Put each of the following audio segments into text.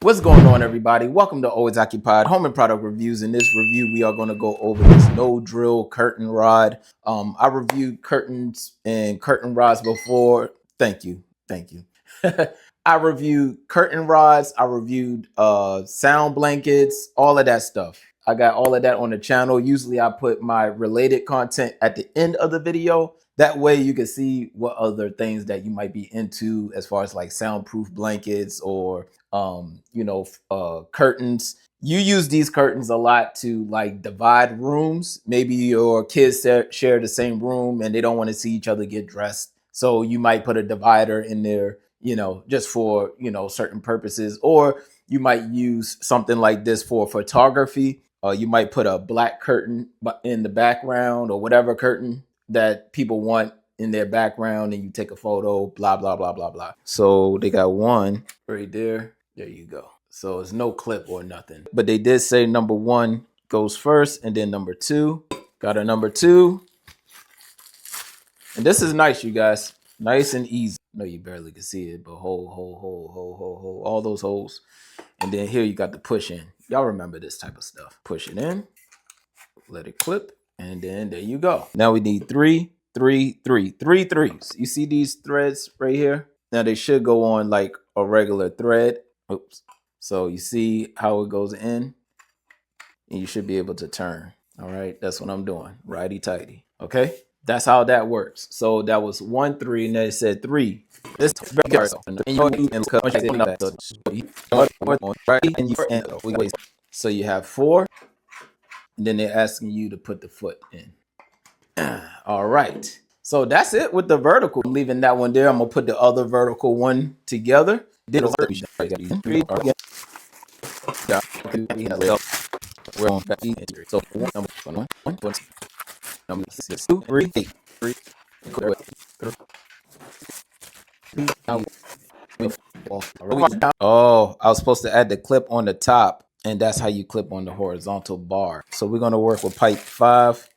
What's going on, everybody? Welcome to Always Occupied Home and Product Reviews. In this review, we are going to go over this no drill curtain rod. I reviewed curtains and curtain rods before. Thank you. I reviewed curtain rods. I reviewed sound blankets, all of that stuff. I got all of that on the channel. Usually I put my related content at the end of the video. That way you can see what other things that you might be into as far as like soundproof blankets or curtains. You use these curtains a lot to like divide rooms. Maybe your kids share the same room and they don't want to see each other get dressed. So you might put a divider in there, just for, certain purposes. Or you might use something like this for photography. You might put a black curtain in the background or whatever curtain that people want in their background, and you take a photo, blah, blah, blah, blah, blah. So they got one right there. There you go. So it's no clip or nothing. But they did say number one goes first and then number two. Got a number two. And this is nice, you guys. Nice and easy. No, you barely can see it, but hole, all those holes. And then here you got the push in. Y'all remember this type of stuff. Push it in, let it clip, and then there you go. Now we need three threes. You see these threads right here? Now they should go on like a regular thread. Oops. So you see how it goes in, and you should be able to turn. All right, that's what I'm doing. Righty tighty. Okay, that's how that works. So that was 1 3, and then it said 3. This so you have 4, and then they're asking you to put the foot in. All right. So that's it with the vertical. I'm leaving that one there. I'm gonna put the other vertical one together. Then we're on so number 6, 2, 3, 8. Oh, I was supposed to add the clip on the top, and that's how you clip on the horizontal bar. So we're gonna work with pipe 5.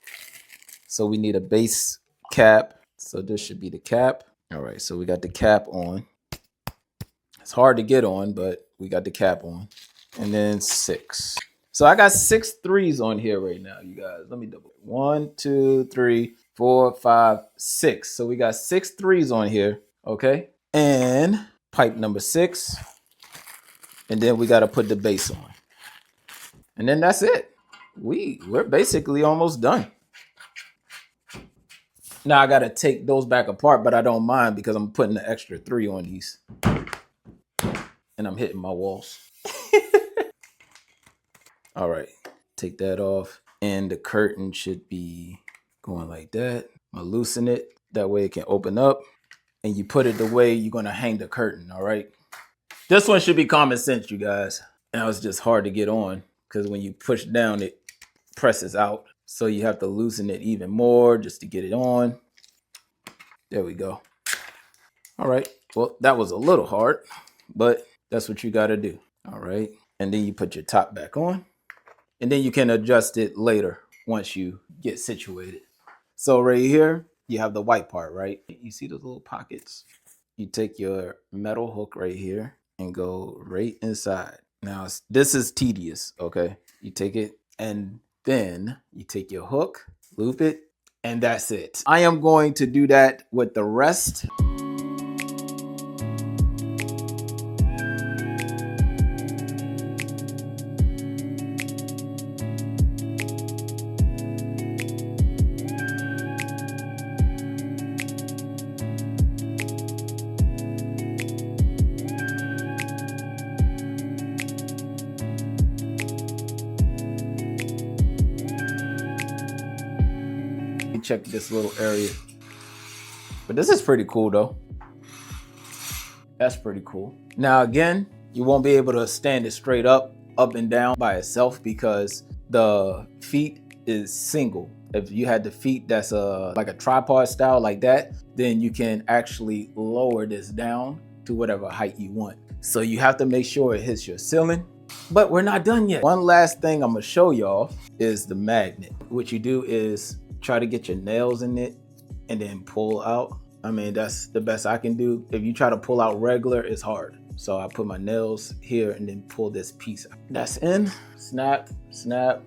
So we need a base cap. So this should be the cap. All right, so we got the cap on. It's hard to get on, but we got the cap on. And then 6. So I got 6 threes on here right now, you guys. Let me double. 1, 2, 3, 4, 5, 6. So we got 6 threes on here, okay? And pipe number 6. And then we got to put the base on. And then that's it. We're basically almost done. Now I got to take those back apart, but I don't mind because I'm putting the extra 3 on these. And I'm hitting my walls. All right, take that off. And the curtain should be going like that. I'm gonna loosen it. That way it can open up. And you put it the way you're gonna hang the curtain, all right? This one should be common sense, you guys. Now it's just hard to get on because when you push down, it presses out. So you have to loosen it even more just to get it on. There we go. All right, well, that was a little hard, but that's what you gotta do, all right? And then you put your top back on, and then you can adjust it later once you get situated. So right here, you have the white part, right? You see those little pockets? You take your metal hook right here and go right inside. Now, this is tedious, okay? You take it and then you take your hook, loop it, and that's it. I am going to do that with the rest. Check this little area, but this is pretty cool though. That's pretty cool. Now again, you won't be able to stand it straight up and down by itself because the feet is single. If you had the feet that's like a tripod style like that, then you can actually lower this down to whatever height you want. So you have to make sure it hits your ceiling. But we're not done yet. One last thing I'm gonna show y'all is the magnet. What you do is try to get your nails in it and then pull out. I mean, that's the best I can do. If you try to pull out regular, it's hard. So I put my nails here and then pull this piece out. That's in. Snap, snap.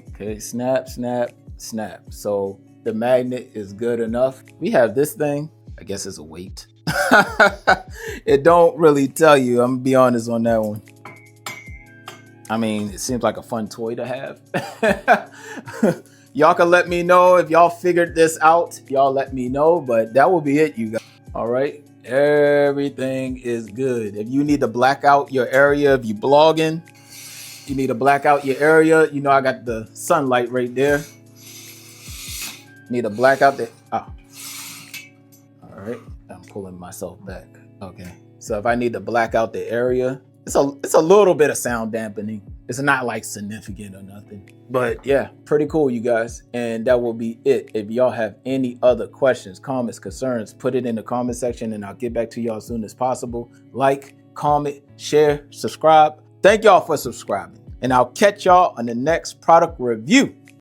Okay, snap, snap, snap. So the magnet is good enough. We have this thing. I guess it's a weight. It don't really tell you. I'm gonna be honest on that one. I mean, it seems like a fun toy to have. Y'all can let me know if y'all figured this out. Y'all let me know, but that will be it, you guys. All right, everything is good. If you need to black out your area, if you blogging, you need to black out your area. You know, I got the sunlight right there. Need to black out the, oh. All right, I'm pulling myself back. Okay, so if I need to black out the area, it's a little bit of sound dampening. It's not like significant or nothing, but yeah, pretty cool, you guys. And that will be it. If y'all have any other questions, comments, concerns, put it in the comment section and I'll get back to y'all as soon as possible. Like, comment, share, subscribe. Thank y'all for subscribing, and I'll catch y'all on the next product review.